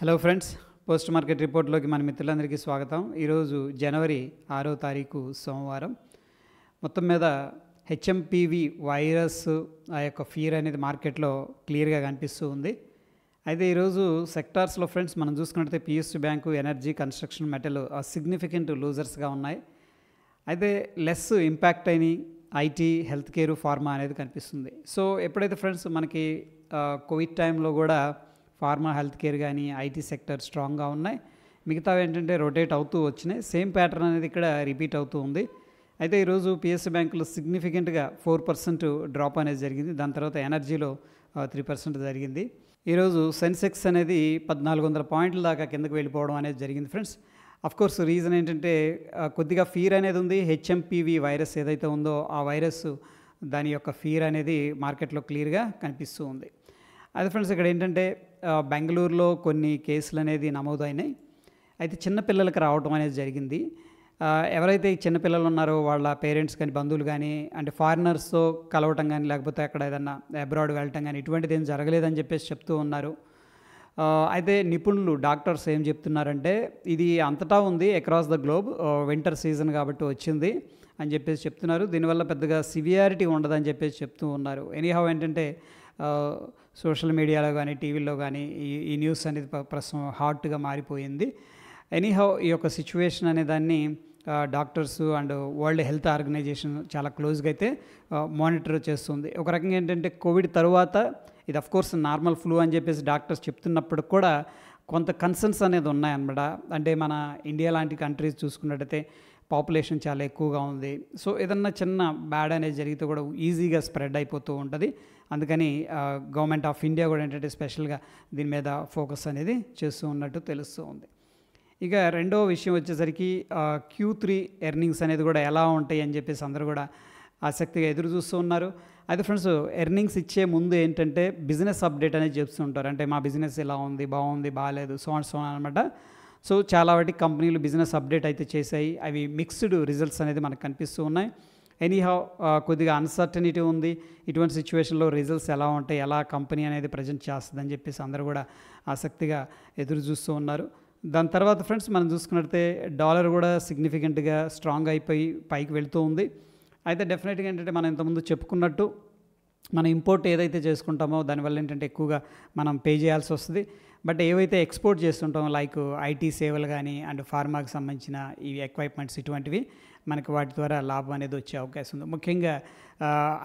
Hello friends, post market రిపోర్ట్లోకి మన మిత్రులందరికీ స్వాగతం. ఈరోజు జనవరి 6వ తారీఖు సోమవారం. మొత్తం మీద హెచ్ఎంపివి వైరస్ ఆ యొక్క ఫియర్ అనేది మార్కెట్లో క్లియర్గా కనిపిస్తూ ఉంది. అయితే ఈరోజు సెక్టార్స్లో ఫ్రెండ్స్ మనం చూసుకున్నట్లయితే PSU bank, energy, construction, metal significant లూజర్స్గా ఉన్నాయి. అయితే లెస్ ఇంపాక్ట్ అయిన ఐటీ, హెల్త్ కేర్, ఫార్మా అనేది కనిపిస్తుంది. సో ఎప్పుడైతే ఫ్రెండ్స్ మనకి కోవిడ్ టైంలో కూడా ఫార్మా, హెల్త్ కేర్ కానీ ఐటీ సెక్టర్ స్ట్రాంగ్గా ఉన్నాయి. మిగతావి ఏంటంటే రొటేట్ అవుతూ వచ్చినాయి. సేమ్ ప్యాటర్న్ అనేది ఇక్కడ రిపీట్ అవుతూ ఉంది. అయితే ఈరోజు పిఎస్యు బ్యాంకులో సిగ్నిఫికెంట్గా 4% డ్రాప్ అనేది జరిగింది. దాని తర్వాత ఎనర్జీలో 3% జరిగింది. ఈరోజు సెన్సెక్స్ అనేది 1400 పాయింట్ల దాకా కిందకు వెళ్ళిపోవడం అనేది జరిగింది ఫ్రెండ్స్. అఫ్కోర్స్ రీజన్ ఏంటంటే కొద్దిగా ఫీర్ అనేది ఉంది. హెచ్ఎంపివి వైరస్ ఏదైతే ఉందో ఆ వైరస్ దాని యొక్క ఫీర్ అనేది మార్కెట్లో క్లియర్గా కనిపిస్తూ ఉంది. అదే ఫ్రెండ్స్, ఇక్కడ ఏంటంటే బెంగళూరులో కొన్ని కేసులు అనేది నమోదైనాయి. అయితే చిన్నపిల్లలకి రావడం అనేది జరిగింది. ఎవరైతే ఈ చిన్నపిల్లలు ఉన్నారో వాళ్ళ పేరెంట్స్ కానీ, బంధువులు కానీ, అంటే ఫారినర్స్తో కలవటం కానీ, లేకపోతే అక్కడ ఏదన్నా అబ్రాడ్ వెళ్ళటం కానీ ఇటువంటిది ఏం జరగలేదని చెప్పేసి చెప్తూ ఉన్నారు. అయితే నిపుణులు, డాక్టర్స్ ఏం చెప్తున్నారంటే ఇది అంతటా ఉంది, across the globe, winter season కాబట్టి వచ్చింది అని చెప్పేసి చెప్తున్నారు. దీనివల్ల పెద్దగా సివియారిటీ ఉండదని చెప్పేసి చెప్తూ ఉన్నారు. ఎనీహౌ ఏంటంటే సోషల్ మీడియాలో కానీ, టీవీలో కానీ ఈ న్యూస్ అనేది ప్రస్తుతం హాట్గా మారిపోయింది. ఎనీహౌ ఈ యొక్క సిచ్యువేషన్ అనే దాన్ని doctors and world health organisation చాలా క్లోజ్గా అయితే మానిటర్ చేస్తుంది. ఒక రకంగా ఏంటంటే కోవిడ్ తర్వాత ఇది అఫ్కోర్స్ నార్మల్ ఫ్లూ అని చెప్పేసి డాక్టర్స్ చెప్తున్నప్పుడు కూడా కొంత కన్సర్న్స్ అనేది ఉన్నాయన్నమాట. అంటే మన ఇండియా లాంటి కంట్రీస్ చూసుకున్నట్టయితే పాపులేషన్ చాలా ఎక్కువగా ఉంది. సో ఏదన్నా చిన్న బ్యాడ్ అనేది జరిగితే కూడా ఈజీగా స్ప్రెడ్ అయిపోతూ ఉంటుంది. అందుకని గవర్నమెంట్ ఆఫ్ ఇండియా కూడా ఏంటంటే స్పెషల్గా దీని మీద ఫోకస్ అనేది చేస్తూ ఉన్నట్టు తెలుస్తూ ఉంది. ఇక రెండో విషయం వచ్చేసరికి Q3 ఎర్నింగ్స్ అనేది కూడా ఎలా ఉంటాయి అని చెప్పేసి అందరూ కూడా ఆసక్తిగా ఎదురు చూస్తూ ఉన్నారు. అయితే ఫ్రెండ్స్, ఎర్నింగ్స్ ఇచ్చే ముందు ఏంటంటే బిజినెస్ అప్డేట్ అనేది చెప్తూ ఉంటారు. అంటే మా బిజినెస్ ఎలా ఉంది, బాగుంది, బాగాలేదు, సో అనమాట. సో చాలా వాటి కంపెనీలు బిజినెస్ అప్డేట్ అయితే చేశాయి. అవి మిక్స్డ్ రిజల్ట్స్ అనేది మనకు కనిపిస్తూ ఉన్నాయి. ఎనీహౌ కొద్దిగా అన్సర్టనిటీ ఉంది. ఇటువంటి సిచ్యువేషన్లో రిజల్ట్స్ ఎలా ఉంటాయి, ఎలా కంపెనీ అనేది ప్రజెంట్ చేస్తుందని చెప్పేసి అందరూ కూడా ఆసక్తిగా ఎదురు చూస్తూ ఉన్నారు. దాని తర్వాత ఫ్రెండ్స్ మనం చూసుకున్నట్లయితే డాలర్ కూడా సిగ్నిఫికెంట్గా స్ట్రాంగ్ అయిపోయి పైకి వెళ్తూ ఉంది. అయితే డెఫినెట్గా ఏంటంటే మనం ఇంతకుముందు చెప్పుకున్నట్టు మనం ఇంపోర్ట్ ఏదైతే చేసుకుంటామో దానివల్ల ఏంటంటే ఎక్కువగా మనం పే చేయాల్సి వస్తుంది. బట్ ఏవైతే ఎక్స్పోర్ట్ చేస్తుంటామో లైక్ ఐటీ సేవలు కానీ అండ్ ఫార్మాకి సంబంధించిన ఈ ఎక్విప్మెంట్స్ ఇటువంటివి మనకి వాటి ద్వారా లాభం అనేది వచ్చే అవకాశం ఉంది. ముఖ్యంగా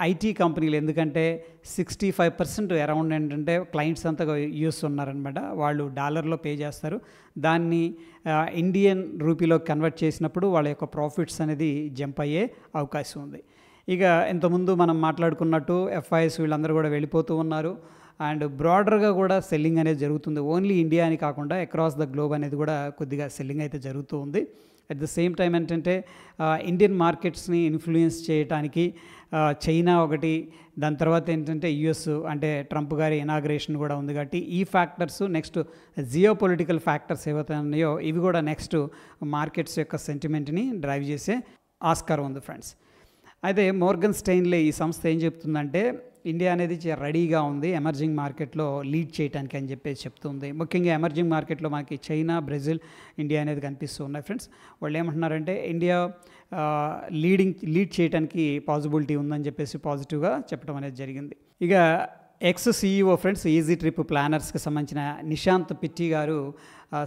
ఐటీ కంపెనీలు, ఎందుకంటే 65% అరౌండ్ ఏంటంటే క్లయింట్స్ అంతా యూఎస్ ఉన్నారనమాట. వాళ్ళు డాలర్లో పే చేస్తారు. దాన్ని ఇండియన్ రూపీలో కన్వర్ట్ చేసినప్పుడు వాళ్ళ యొక్క ప్రాఫిట్స్ అనేది జంప్ అయ్యే అవకాశం ఉంది. ఇక ఇంతకుముందు మనం మాట్లాడుకున్నట్టు ఎఫ్ఐఎస్ వీళ్ళందరూ కూడా వెళ్ళిపోతూ ఉన్నారు. అండ్ బ్రాడర్గా కూడా సెల్లింగ్ అనేది జరుగుతుంది. ఓన్లీ ఇండియా అని కాకుండా అక్రాస్ ద గ్లోబ్ అనేది కూడా కొద్దిగా సెల్లింగ్ అయితే జరుగుతూ ఉంది. అట్ ద సేమ్ టైం ఏంటంటే ఇండియన్ మార్కెట్స్ని ఇన్ఫ్లుయెన్స్ చేయడానికి చైనా ఒకటి, దాని తర్వాత ఏంటంటే యుఎస్, అంటే ట్రంప్ గారి ఇనాగ్రేషన్ కూడా ఉంది. కాబట్టి ఈ factors, next geo political factors ఏవైతే ఉన్నాయో ఇవి కూడా నెక్స్ట్ మార్కెట్స్ యొక్క సెంటిమెంట్ని డ్రైవ్ చేసే ఆస్కారం ఉంది ఫ్రెండ్స్. అయితే మోర్గన్ స్టెయిన్లే ఈ సంస్థ ఏం చెప్తుందంటే ఇండియా అనేది రెడీగా ఉంది ఎమర్జింగ్ మార్కెట్లో లీడ్ చేయడానికి అని చెప్పేసి చెప్తుంది. ముఖ్యంగా ఎమర్జింగ్ మార్కెట్లో మనకి చైనా, బ్రెజిల్, ఇండియా అనేది కనిపిస్తూ ఉన్నాయి ఫ్రెండ్స్. వాళ్ళు ఏమంటున్నారంటే ఇండియా లీడ్ చేయడానికి పాసిబిలిటీ ఉందని చెప్పేసి పాజిటివ్గా చెప్పడం అనేది జరిగింది. ఇక ex CEO friends, easy trip ప్లానర్స్కి సంబంధించిన నిశాంత్ పిట్టి గారు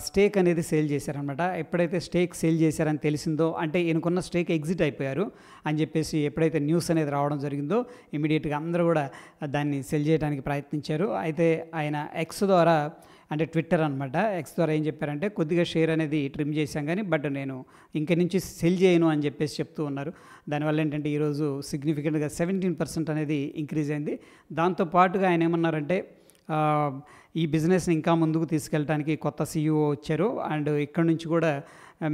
స్టేక్ అనేది సేల్ చేశారనమాట. ఎప్పుడైతే స్టేక్ సేల్ చేశారని తెలిసిందో, అంటే ఈయనకున్న స్టేక్ ఎగ్జిట్ అయిపోయారు అని చెప్పేసి ఎప్పుడైతే న్యూస్ అనేది రావడం జరిగిందో ఇమీడియట్గా అందరూ కూడా దాన్ని సెల్ చేయడానికి ప్రయత్నించారు. అయితే ఆయన ఎక్స్ ద్వారా, అంటే ట్విట్టర్ అనమాట, ఎక్స్ ద్వారా ఏం చెప్పారంటే కొద్దిగా షేర్ అనేది ట్రిమ్ చేశాం కానీ బట్ నేను ఇంక నుంచి సెల్ చేయను అని చెప్పేసి చెప్తూ ఉన్నారు. దానివల్ల ఏంటంటే ఈరోజు సిగ్నిఫికెంట్గా 17% అనేది ఇంక్రీజ్ అయింది. దాంతోపాటుగా ఆయన ఏమన్నారంటే ఈ బిజినెస్ని ఇంకా ముందుకు తీసుకెళ్ళడానికి కొత్త సీఈఓ వచ్చారు అండ్ ఇక్కడ నుంచి కూడా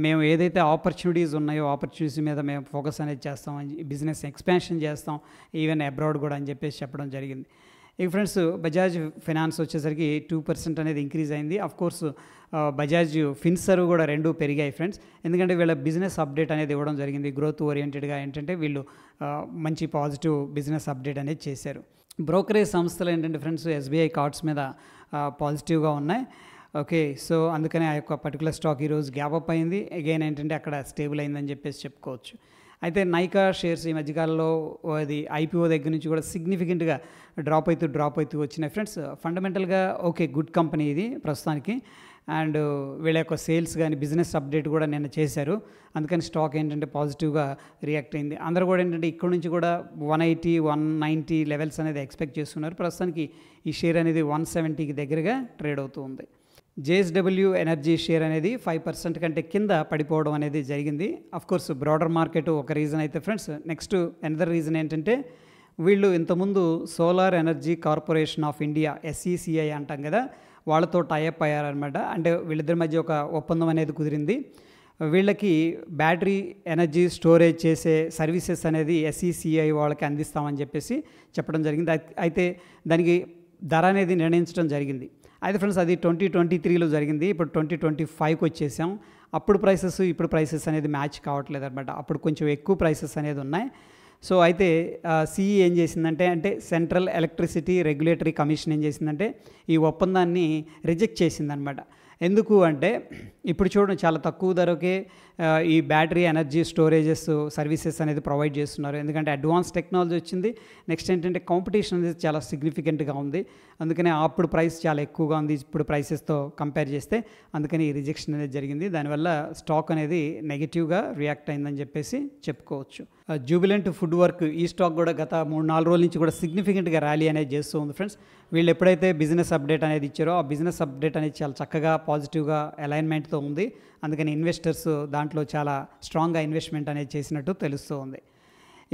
మేము ఏదైతే ఆపర్చునిటీస్ ఉన్నాయో ఆపర్చునిటీస్ మీద మేము ఫోకస్ అనేది చేస్తాం, బిజినెస్ ఎక్స్పాన్షన్ చేస్తాం ఈవెన్ అబ్రాడ్ కూడా అని చెప్పేసి చెప్పడం జరిగింది. ఇక ఫ్రెండ్స్, బజాజ్ ఫైనాన్స్ వచ్చేసరికి 2% అనేది ఇంక్రీజ్ అయింది. అఫ్కోర్స్ బజాజ్ ఫిన్సర్వ్ కూడా రెండు పెరిగాయి ఫ్రెండ్స్. ఎందుకంటే వీళ్ళ బిజినెస్ అప్డేట్ అనేది ఇవ్వడం జరిగింది. గ్రోత్ ఓరియంటెడ్గా ఏంటంటే వీళ్ళు మంచి పాజిటివ్ బిజినెస్ అప్డేట్ అనేది చేశారు. బ్రోకరేజ్ సంస్థలు ఏంటంటే ఫ్రెండ్స్ ఎస్బీఐ కార్డ్స్ మీద పాజిటివ్గా ఉన్నాయి. ఓకే. సో, అందుకనే ఆ యొక్క పర్టిక్యులర్ స్టాక్ ఈరోజు గ్యాప్ అప్ అయింది. అగైన్ ఏంటంటే అక్కడ స్టేబుల్ అయిందని చెప్పేసి చెప్పుకోవచ్చు. అయితే నైకా షేర్స్ ఈ మధ్యకాలంలో అది ఐపీఓ దగ్గర నుంచి కూడా సిగ్నిఫికెంట్‌గా డ్రాప్ అవుతూ వచ్చినాయి ఫ్రెండ్స్. ఫండమెంటల్‌గా ఓకే. గుడ్ కంపెనీ ఇది ప్రస్తుతానికి. అండ్ వీళ్ళ యొక్క సేల్స్ గాని, బిజినెస్ అప్డేట్ కూడా నిన్న చేశారు. అందుకని స్టాక్ ఏంటంటే పాజిటివ్‌గా రియాక్ట్ అయింది. అందరూ కూడా ఏంటంటే ఇక్కడ నుంచి కూడా 180, 190 లెవెల్స్ అనేది ఎక్స్‌పెక్ట్ చేస్తున్నారు. ప్రస్తుతానికి ఈ షేర్ అనేది 170కి దగ్గరగా ట్రేడ్ అవుతూ ఉంది. జేఎస్‌డబ్ల్యూ ఎనర్జీ షేర్ అనేది 5% కంటే కింద పడిపోవడం అనేది జరిగింది. ఆఫ్‌కోర్స్ బ్రాడర్ మార్కెట్ ఒక రీజన్ అయితే ఫ్రెండ్స్, నెక్స్ట్ అనదర్ రీజన్ ఏంటంటే వీళ్ళు ఇంతకుముందు solar energy corporation of India SECI అంటాం కదా, వాళ్ళతో టైఅప్ అయ్యారనమాట. అంటే వీళ్ళిద్దరి మధ్య ఒక ఒప్పందం అనేది కుదిరింది. వీళ్ళకి బ్యాటరీ ఎనర్జీ స్టోరేజ్ చేసే సర్వీసెస్ అనేది ఎస్ఈసిఐ వాళ్ళకి అందిస్తామని చెప్పేసి చెప్పడం జరిగింది. అయితే దానికి ధర అనేది నిర్ణయించడం జరిగింది. అయితే ఫ్రెండ్స్ అది 2023లో జరిగింది. ఇప్పుడు 2025కి వచ్చేసాం. అప్పుడు ప్రైసెస్ ఇప్పుడు ప్రైసెస్ అనేది మ్యాచ్ కావట్లేదు అనమాట. అప్పుడు కొంచెం ఎక్కువ ప్రైసెస్ అనేది ఉన్నాయి. సో అయితే సిఈ ఏం చేసిందంటే సెంట్రల్ ఎలక్ట్రిసిటీ రెగ్యులేటరీ కమిషన్ ఏం చేసిందంటే ఈ ఒప్పందాన్ని రిజెక్ట్ చేసిందనమాట. ఎందుకు అంటే ఇప్పుడు చూడండి, చాలా తక్కువ ధరకే ఈ బ్యాటరీ ఎనర్జీ స్టోరేజెస్ సర్వీసెస్ అనేది ప్రొవైడ్ చేస్తున్నారు. ఎందుకంటే అడ్వాన్స్ టెక్నాలజీ వచ్చింది. నెక్స్ట్ ఏంటంటే కాంపిటీషన్ అనేది చాలా సిగ్నిఫికెంట్గా ఉంది. అందుకనే అప్పుడు ప్రైస్ చాలా ఎక్కువగా ఉంది ఇప్పుడు ప్రైసెస్తో కంపేర్ చేస్తే. అందుకని ఈ రిజెక్షన్ అనేది జరిగింది. దానివల్ల స్టాక్ అనేది నెగిటివ్గా రియాక్ట్ అయిందని చెప్పేసి చెప్పుకోవచ్చు. జూబిలెంట్ ఫుడ్ వర్క్ ఈ స్టాక్ కూడా గత 3-4 రోజుల నుంచి కూడా సిగ్నిఫికెంట్గా ర్యాలీ అనేది చేస్తూ ఉంది ఫ్రెండ్స్. వీళ్ళు ఎప్పుడైతే బిజినెస్ అప్డేట్ అనేది ఇచ్చారో ఆ బిజినెస్ అప్డేట్ అనేది చాలా చక్కగా పాజిటివ్గా అలైన్మెంట్తో ఉంది. అందుకని ఇన్వెస్టర్స్ దాంట్లో చాలా స్ట్రాంగ్గా ఇన్వెస్ట్మెంట్ అనేది చేసినట్టు తెలుస్తూ ఉంది.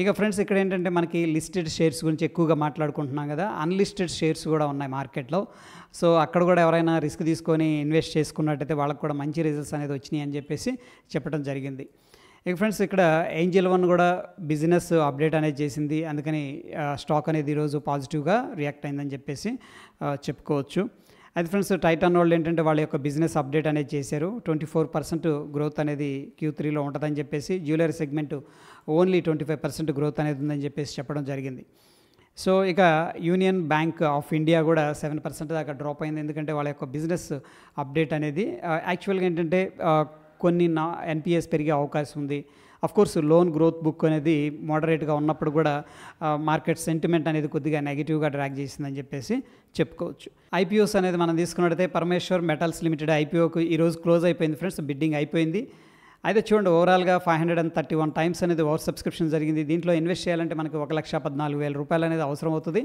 ఇక ఫ్రెండ్స్ ఇక్కడ ఏంటంటే మనకి లిస్టెడ్ షేర్స్ గురించి ఎక్కువగా మాట్లాడుకుంటున్నాం కదా, అన్లిస్టెడ్ షేర్స్ కూడా ఉన్నాయి మార్కెట్లో. సో అక్కడ కూడా ఎవరైనా రిస్క్ తీసుకొని ఇన్వెస్ట్ చేసుకున్నట్టయితే వాళ్ళకు కూడా మంచి రిజల్ట్స్ అనేది వచ్చినాయి అని చెప్పేసి చెప్పడం జరిగింది. ఇక ఫ్రెండ్స్ ఇక్కడ ఏంజల్ వన్ కూడా బిజినెస్ అప్డేట్ అనేది చేసింది. అందుకని స్టాక్ అనేది ఈరోజు పాజిటివ్గా రియాక్ట్ అయిందని చెప్పేసి చెప్పుకోవచ్చు. అయితే ఫ్రెండ్స్ టైటాన్ వాళ్ళు ఏంటంటే వాళ్ళ యొక్క బిజినెస్ అప్డేట్ అనేది చేశారు. 24% గ్రోత్ అనేది Q3లో ఉంటుందని చెప్పేసి, జ్యువెలరీ సెగ్మెంట్ ఓన్లీ 25% గ్రోత్ అనేది ఉందని చెప్పేసి చెప్పడం జరిగింది. సో ఇక యూనియన్ బ్యాంక్ ఆఫ్ ఇండియా కూడా 7% దాకా డ్రాప్ అయింది. ఎందుకంటే వాళ్ళ యొక్క బిజినెస్ అప్డేట్ అనేది యాక్చువల్గా ఏంటంటే కొన్ని ఎన్పిఎస్ పెరిగే అవకాశం ఉంది. అఫ్కోర్స్ లోన్ గ్రోత్ బుక్ అనేది మోడరేట్గా ఉన్నప్పుడు కూడా మార్కెట్ సెంటిమెంట్ అనేది కొద్దిగా నెగిటివ్గా డ్రాగ్ చేసిందని చెప్పేసి చెప్పుకోవచ్చు. ఐపీఓస్ అనేది మనం తీసుకున్నట్టయితే పరమేశ్వర్ మెటల్స్ లిమిటెడ్ ఐపీఓకి ఈరోజు క్లోజ్ అయిపోయింది ఫ్రెండ్స్. బిడ్డింగ్ అయిపోయింది. అయితే చూడండి, ఓవరాల్గా 531 టైమ్స్ అనేది ఓవర్ సబ్స్క్రిప్షన్ జరిగింది. దీంట్లో ఇన్వెస్ట్ చేయాలంటే మనకి 1,14,000 రూపాయలు అనేది అవసరం అవుతుంది.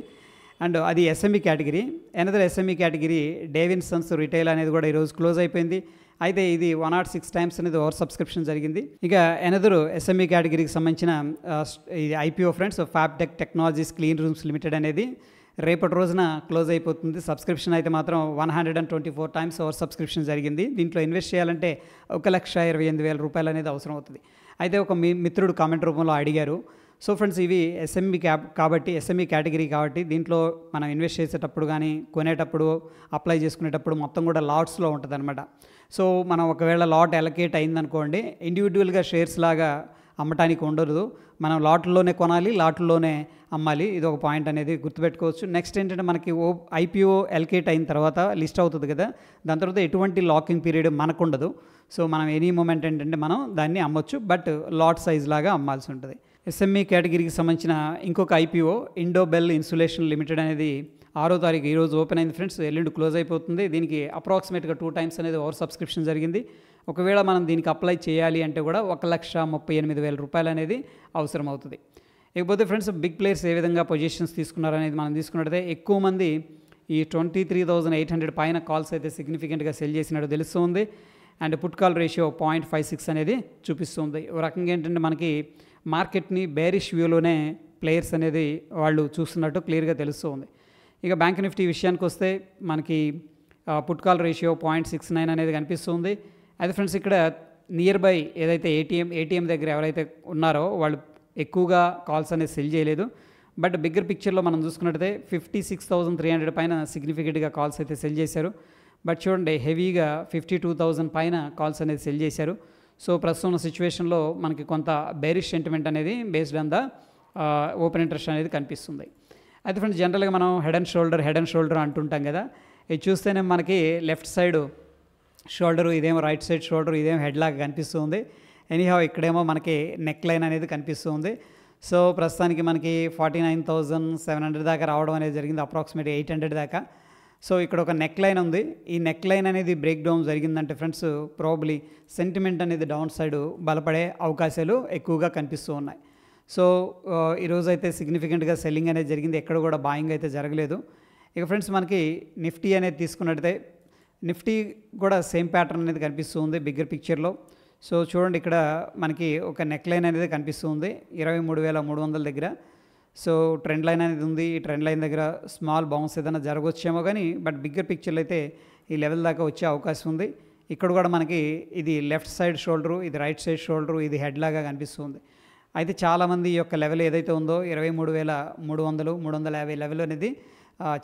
అండ్ అది SME category. Another SME category Davinsons retail అనేది కూడా ఈరోజు క్లోజ్ అయిపోయింది. అయితే ఇది 106 టైమ్స్ అనేది ఓవర్ సబ్స్క్రిప్షన్ జరిగింది. ఇక ఎనదర్ ఎస్ఎంఈ కేటగిరీకి సంబంధించిన ఇది IPO friends, Fabtech technologies clean rooms limited అనేది రేపటి రోజున క్లోజ్ అయిపోతుంది. సబ్స్క్రిప్షన్ అయితే మాత్రం 124 టైమ్స్ ఓవర్ సబ్స్క్రిప్షన్ జరిగింది. దీంట్లో ఇన్వెస్ట్ చేయాలంటే 1,28,000 రూపాయలు అనేది అవసరం అవుతుంది. అయితే ఒక మిత్రుడు కామెంట్ రూపంలో అడిగారు. సో ఫ్రెండ్స్ ఇవి ఎస్ఎంఈ కాబట్టి ఎస్ఎంఈ కేటగిరీ కాబట్టి దీంట్లో మనం ఇన్వెస్ట్ చేసేటప్పుడు కానీ కొనేటప్పుడు అప్లై చేసుకునేటప్పుడు మొత్తం కూడా లాట్స్లో ఉంటుంది అనమాట. సో మనం ఒకవేళ లాట్ అలొకేట్ అయిందనుకోండి, ఇండివిజువల్గా షేర్స్ లాగా అమ్మటానికి ఉండదు. మనం లాట్లోనే కొనాలి, లాట్లోనే అమ్మాలి. ఇది ఒక పాయింట్ అనేది గుర్తుపెట్టుకోవచ్చు. నెక్స్ట్ ఏంటంటే మనకి ఐపీఓ అలొకేట్ అయిన తర్వాత లిస్ట్ అవుతుంది కదా, దాని తర్వాత ఎటువంటి లాకింగ్ పీరియడ్ మనకు ఉండదు. సో మనం ఎనీ మూమెంట్ ఏంటంటే మనం దాన్ని అమ్మొచ్చు, బట్ లాట్ సైజ్ లాగా అమ్మాల్సి ఉంటుంది. ఎస్ఎంఈ కేటగిరీకి సంబంధించిన ఇంకొక ఐపీఓ ఇండోబెల్ ఇన్సులేషన్ లిమిటెడ్ అనేది 6వ తారీఖు ఈరోజు ఓపెన్ అయింది ఫ్రెండ్స్. ఎల్లుండి క్లోజ్ అయిపోతుంది. దీనికి అప్రాక్సిమేట్గా 2 టైమ్స్ అనేది ఓవర్ సబ్స్క్రిప్షన్ జరిగింది. ఒకవేళ మనం దీనికి అప్లై చేయాలి అంటే కూడా 1,38,000 రూపాయలు అనేది అవసరం అవుతుంది. ఇకపోతే ఫ్రెండ్స్ బిగ్ ప్లేయర్స్ ఏ విధంగా పొజిషన్స్ తీసుకున్నారనేది మనం తీసుకున్నట్టయితే ఎక్కువ మంది ఈ 23,800 పైన కాల్స్ అయితే సిగ్నిఫికెంట్గా సెల్ చేసినట్టు తెలుస్తుంది. అండ్ పుట్ కాల్ రేషియో 0.56 అనేది చూపిస్తుంది. ఒక రకంగా ఏంటంటే మనకి మార్కెట్ని బేరిష్ వ్యూలోనే ప్లేయర్స్ అనేది వాళ్ళు చూస్తున్నట్టు క్లియర్గా తెలుస్తుంది. ఇక బ్యాంక్ నిఫ్టీ విషయానికి వస్తే మనకి పుట్ కాల్ రేషియో 0.69 అనేది కనిపిస్తుంది. అయితే ఫ్రెండ్స్ ఇక్కడ నియర్ బై ఏదైతే ఏటీఎం దగ్గర ఎవరైతే ఉన్నారో వాళ్ళు ఎక్కువగా కాల్స్ అనేది సెల్ చేయలేదు. బట్ బిగ్గర్ పిక్చర్లో మనం చూసుకున్నట్టయితే 56,300 పైన సిగ్నిఫికెంట్గా కాల్స్ అయితే సెల్ చేశారు. బట్ చూడండి హెవీగా 52,000 పైన కాల్స్ అనేది సెల్ చేశారు. సో ప్రస్తుతం ఉన్న సిచ్యువేషన్లో మనకి కొంత బేరిష్ సెంటిమెంట్ అనేది based on the open interest అనేది కనిపిస్తుంది. అయితే ఫ్రెండ్స్ జనరల్గా మనం హెడ్ అండ్ షోల్డర్ అంటుంటాం కదా, ఇది చూస్తేనే మనకి లెఫ్ట్ సైడ్ షోల్డరు, ఇదేమో రైట్ సైడ్ షోల్డర్, ఇదేమో హెడ్ లాగా కనిపిస్తుంది. ఎనీహౌ ఇక్కడేమో మనకి నెక్ లైన్ అనేది కనిపిస్తుంది. సో ప్రస్తుతానికి మనకి 49,700 దాకా రావడం అనేది జరిగింది, అప్రాక్సిమేట్ 800 దాకా. సో ఇక్కడ ఒక నెక్ లైన్ ఉంది. ఈ నెక్ లైన్ అనేది బ్రేక్ డౌన్ జరిగిందంటే ఫ్రెండ్స్ ప్రాబబ్లీ సెంటిమెంట్ అనేది డౌన్ సైడ్ బలపడే అవకాశాలు ఎక్కువగా కనిపిస్తూ ఉన్నాయి. సో ఈరోజు అయితే సిగ్నిఫికెంట్గా సెల్లింగ్ అనేది జరిగింది, ఎక్కడ కూడా బాయింగ్ అయితే జరగలేదు. ఇక ఫ్రెండ్స్ మనకి నిఫ్టీ అనేది తీసుకున్నట్టయితే నిఫ్టీ కూడా సేమ్ ప్యాటర్న్ అనేది కనిపిస్తుంది బిగ్గర్ పిక్చర్లో. సో చూడండి, ఇక్కడ మనకి ఒక నెక్ లైన్ అనేది కనిపిస్తుంది 23,300 దగ్గర. సో ట్రెండ్ లైన్ అనేది ఉంది. ఈ ట్రెండ్ లైన్ దగ్గర స్మాల్ బౌన్స్ ఏదైనా జరగవచ్చేమో కానీ, బట్ బిగ్గర్ పిక్చర్లో అయితే ఈ లెవెల్ దాకా వచ్చే అవకాశం ఉంది. ఇక్కడ కూడా మనకి ఇది లెఫ్ట్ సైడ్ షోల్డరు, ఇది రైట్ సైడ్ షోల్డరు, ఇది హెడ్ లాగా కనిపిస్తుంది. అయితే చాలామంది ఈ యొక్క లెవెల్ ఏదైతే ఉందో 23,300, 350 లెవెల్ అనేది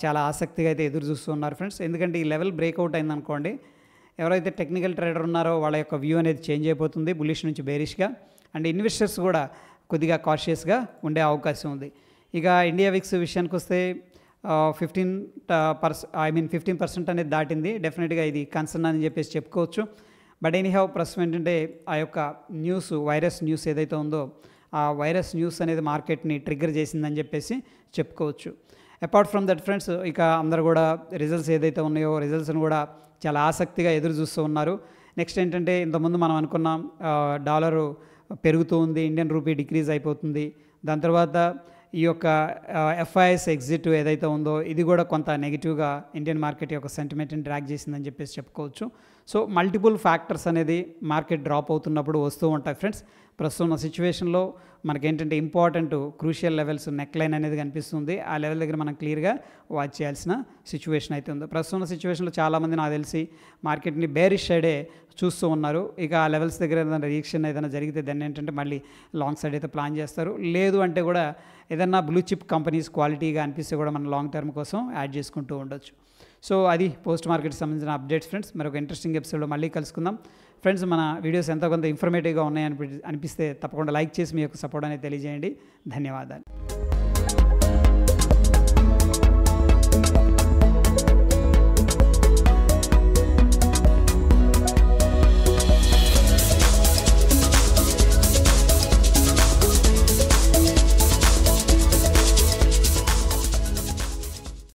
చాలా ఆసక్తిగా అయితే ఎదురు చూస్తున్నారు ఫ్రెండ్స్. ఎందుకంటే ఈ లెవెల్ బ్రేక్అవుట్ అయిందనుకోండి, ఎవరైతే టెక్నికల్ ట్రేడర్ ఉన్నారో వాళ్ళ యొక్క వ్యూ అనేది చేంజ్ అయిపోతుంది బుల్లిష్ నుంచి బేరిష్గా. అండ్ ఇన్వెస్టర్స్ కూడా కొద్దిగా కాషియస్గా ఉండే అవకాశం ఉంది. ఇక ఇండియా విక్స్ విషయానికి వస్తే 15% అనేది దాటింది. డెఫినెట్గా ఇది కన్సర్న్ అని చెప్పేసి చెప్పుకోవచ్చు. బట్ ఎనీహౌ ప్రస్తుతం ఏంటంటే ఆ యొక్క న్యూస్, వైరస్ న్యూస్ ఏదైతే ఉందో ఆ వైరస్ న్యూస్ అనేది మార్కెట్ని ట్రిగ్గర్ చేసిందని చెప్పేసి చెప్పుకోవచ్చు. అపార్ట్ ఫ్రమ్ దట్ ఫ్రెండ్స్, ఇక అందరు కూడా రిజల్ట్స్ ఏదైతే ఉన్నాయో రిజల్ట్స్ని కూడా చాలా ఆసక్తిగా ఎదురు చూస్తూ ఉన్నారు. నెక్స్ట్ ఏంటంటే ఇంతకుముందు మనం అనుకున్నాం డాలరు పెరుగుతూ ఉంది, ఇండియన్ రూపీ డిక్రీజ్ అయిపోతుంది. దాని తర్వాత ఈ యొక్క ఎఫ్ఐఎస్ ఎగ్జిట్ ఏదైతే ఉందో ఇది కూడా కొంత నెగిటివ్గా ఇండియన్ మార్కెట్ యొక్క సెంటిమెంట్ని డ్రాగ్ చేసిందని చెప్పేసి చెప్పుకోవచ్చు. సో మల్టిపుల్ ఫ్యాక్టర్స్ అనేది మార్కెట్ డ్రాప్ అవుతున్నప్పుడు వస్తూ ఉంటాయి ఫ్రెండ్స్. ప్రస్తుతం ఉన్న సిచ్యువేషన్లో మనకేంటంటే important crucial levels neck line అనేది కనిపిస్తుంది. ఆ లెవెల్ దగ్గర మనం క్లియర్గా వాచ్ చేయాల్సిన సిచ్యువేషన్ అయితే ఉంది. ప్రస్తుతం ఉన్న సిచ్యువేషన్లో చాలామంది నాకు తెలిసి మార్కెట్ని బేరిష్ సైడే చూస్తూ ఉన్నారు. ఇక ఆ లెవెల్స్ దగ్గర ఏదైనా రియాక్షన్ ఏదైనా జరిగితే దాన్ని ఏంటంటే మళ్ళీ లాంగ్ సైడ్ అయితే ప్లాన్ చేస్తారు. లేదు అంటే కూడా ఏదన్నా బ్లూ చిప్ కంపెనీస్ క్వాలిటీగా అనిపిస్తే కూడా మనం లాంగ్ టర్మ్ కోసం యాడ్ చేసుకుంటూ ఉండొచ్చు. సో అది పోస్ట్ మార్కెట్కి సంబంధించిన అప్డేట్స్ ఫ్రెండ్స్. మరొక ఇంట్రెస్టింగ్ ఎపిసోడ్లో మళ్ళీ కలుసుకుందాం ఫ్రెండ్స్. మన వీడియోస్ ఎంతో కొంత ఇన్ఫర్మేటివ్గా ఉన్నాయని అనిపిస్తే తప్పకుండా లైక్ చేసి మీ యొక్క సపోర్ట్ అనేది తెలియజేయండి. ధన్యవాదాలు.